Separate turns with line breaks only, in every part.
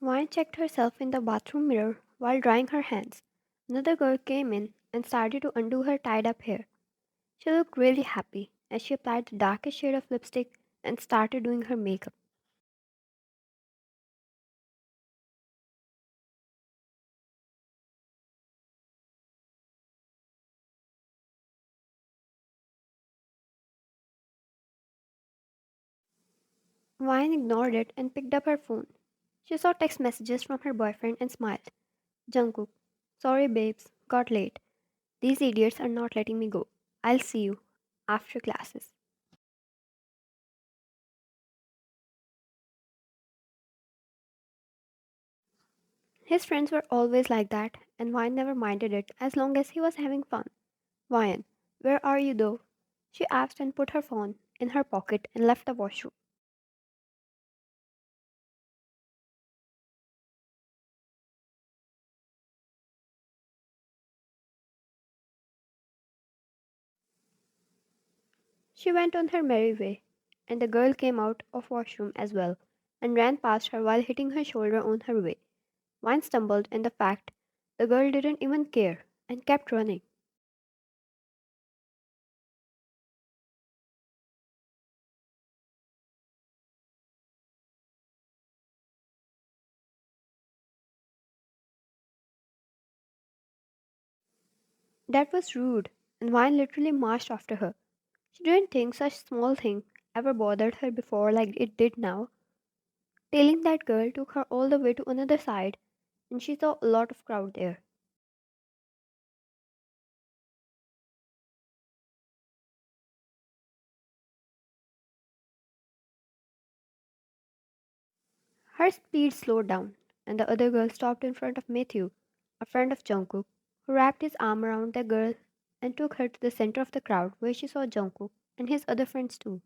Vine checked herself in the bathroom mirror while drying her hands. Another girl came in and started to undo her tied up hair. She looked really happy as she applied the darkest shade of lipstick and started doing her makeup. Vine ignored it and picked up her phone. She saw text messages from her boyfriend and smiled. Jungkook, sorry babes, got late. These idiots are not letting me go. I'll see you after classes. His friends were always like that, and Vine never minded it as long as he was having fun. Vine, where are you though? She asked and put her phone in her pocket and left the washroom. She went on her merry way, and the girl came out of washroom as well and ran past her while hitting her shoulder on her way. Vine stumbled in the fact the girl didn't even care and kept running. That was rude, and Vine literally marched after her. She didn't think such small thing ever bothered her before like it did now. Tailing that girl took her all the way to another side, and she saw a lot of crowd there. Her speed slowed down, and the other girl stopped in front of Matthew, a friend of Jungkook, who wrapped his arm around the girl and took her to the center of the crowd where she saw Jungkook and his other friends too.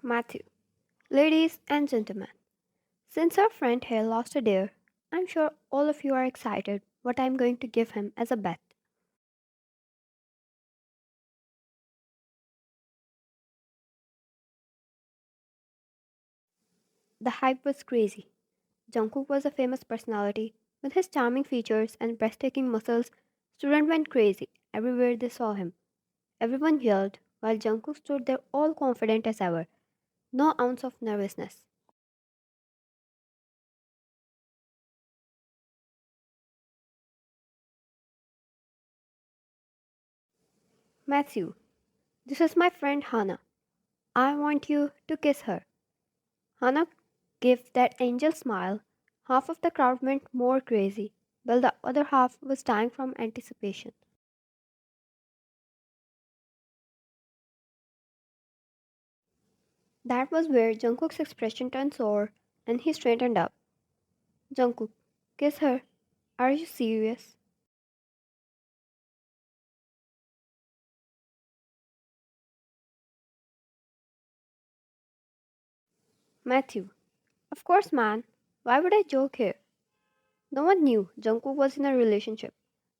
Matthew, ladies and gentlemen, since our friend here lost a dare, I'm sure all of you are excited what I'm going to give him as a bet. The hype was crazy. Jungkook was a famous personality. With his charming features and breathtaking muscles, students went crazy everywhere they saw him. Everyone yelled, while Jungkook stood there all confident as ever, no ounce of nervousness. Matthew, this is my friend Hannah. I want you to kiss her. Hannah gave that angel smile. Half of the crowd went more crazy, while the other half was dying from anticipation. That was where Jungkook's expression turned sour and he straightened up. Jungkook, kiss her. Are you serious? Matthew, of course, man. Why would I joke here? No one knew Jungkook was in a relationship,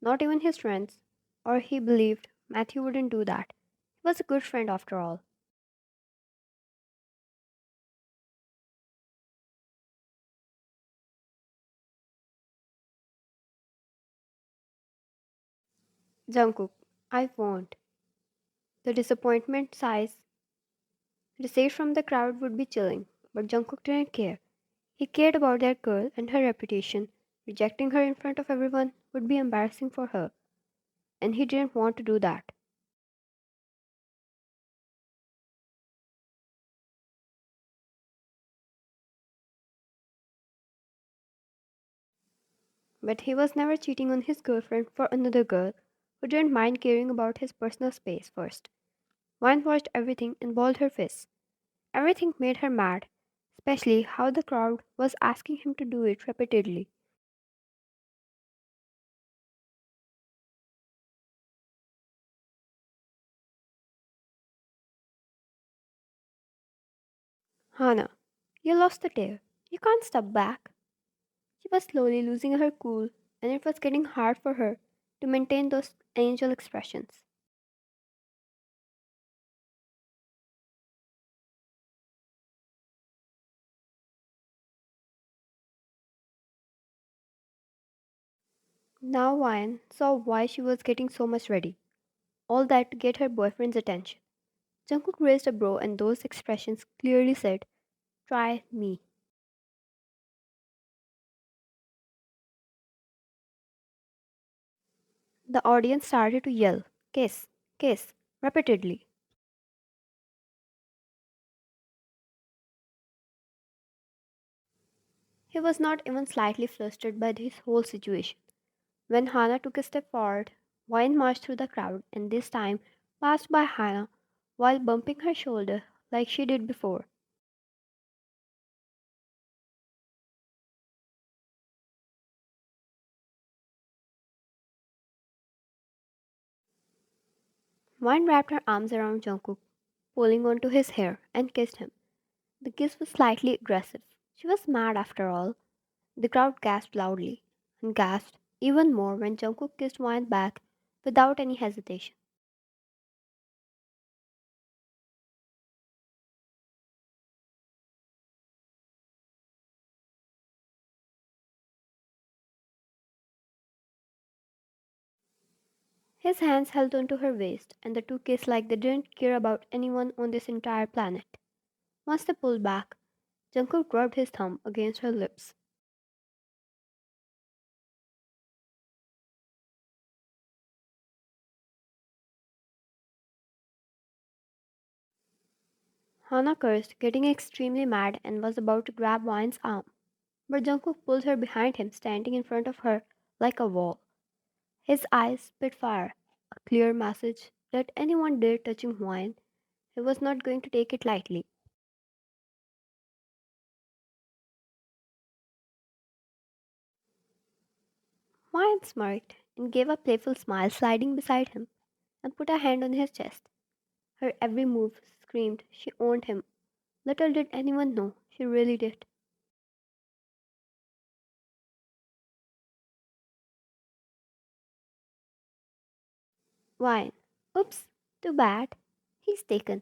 not even his friends, or he believed Matthew wouldn't do that. He was a good friend after all. Jungkook, I won't. The disappointment sighs received from the crowd would be chilling, but Jungkook didn't care. He cared about that girl and her reputation. Rejecting her in front of everyone would be embarrassing for her, and he didn't want to do that. But he was never cheating on his girlfriend for another girl who didn't mind caring about his personal space first. Vine watched everything and balled her fists. Everything made her mad, especially how the crowd was asking him to do it repeatedly. Hana, you lost the dare. You can't step back. She was slowly losing her cool, and it was getting hard for her to maintain those angel expressions. Now Ryan saw why she was getting so much ready. All that to get her boyfriend's attention. Jungkook raised a brow and those expressions clearly said, "Try me." The audience started to yell, "Kiss, kiss," repeatedly. He was not even slightly flustered by this whole situation. When Hana took a step forward, Wine marched through the crowd and this time passed by Hana while bumping her shoulder like she did before. Wine wrapped her arms around Jungkook, pulling onto his hair, and kissed him. The kiss was slightly aggressive. She was mad after all. The crowd gasped loudly, and gasped even more when Jungkook kissed Wine back without any hesitation. His hands held onto her waist, and the two kissed like they didn't care about anyone on this entire planet. Once they pulled back, Jungkook rubbed his thumb against her lips. Hana cursed, getting extremely mad, and was about to grab Wine's arm. But Jungkook pulled her behind him, standing in front of her like a wall. His eyes spit fire, a clear message that anyone dare touching Wine, he was not going to take it lightly. Wine smirked and gave a playful smile, sliding beside him, and put a hand on his chest. Her every move screamed she owned him. Little did anyone know, she really did. Wine. Oops, too bad. He's taken.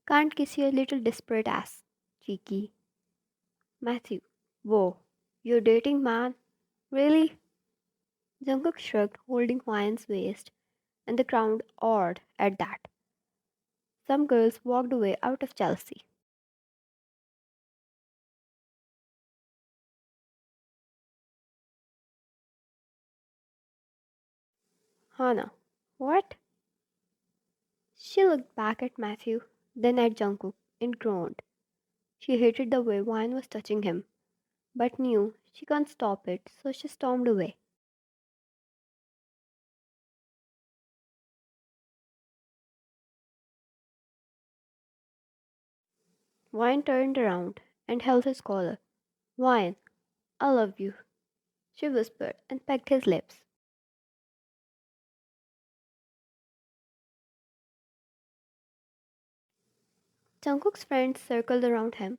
Can't kiss your little desperate ass. Cheeky. Matthew. Whoa. You're dating, man? Really? Jungkook shrugged, holding Hwain's waist, and the crowd awed at that. Some girls walked away out of jealousy. Hana. What? She looked back at Matthew, then at Jungkook, and groaned. She hated the way Hwain was touching him, but knew she couldn't stop it, so she stormed away. Hwain turned around and held his collar. Hwain, I love you, she whispered and pecked his lips. Jungkook's friends circled around him,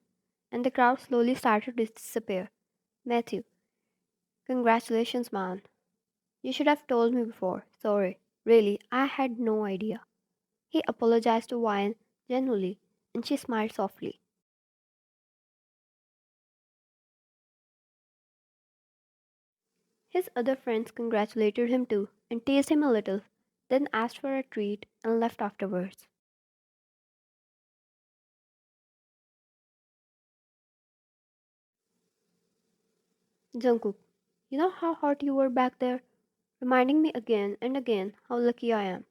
and the crowd slowly started to disappear. Matthew, congratulations, man. You should have told me before. Sorry. Really, I had no idea. He apologized to Wyan genuinely, and she smiled softly. His other friends congratulated him too, and teased him a little, then asked for a treat and left afterwards. Jungkook, you know how hot you were back there? Reminding me again and again how lucky I am.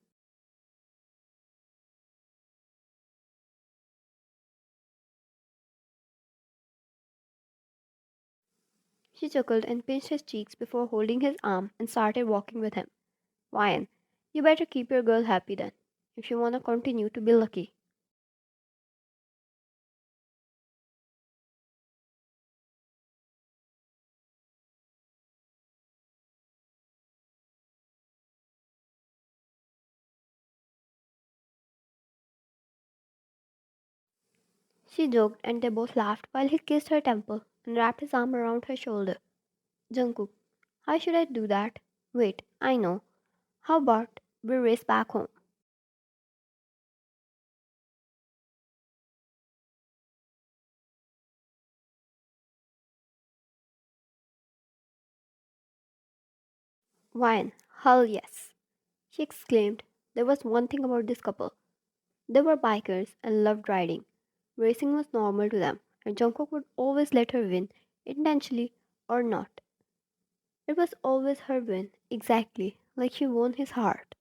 She chuckled and pinched his cheeks before holding his arm and started walking with him. Ryan, you better keep your girl happy then, if you want to continue to be lucky. She joked and they both laughed while he kissed her temple and wrapped his arm around her shoulder. Jungkook, how should I do that? Wait, I know. How about we race back home? Wine, hell yes, she exclaimed. There was one thing about this couple. They were bikers and loved riding. Racing was normal to them, and Jungkook would always let her win, intentionally or not. It was always her win, exactly like she won his heart.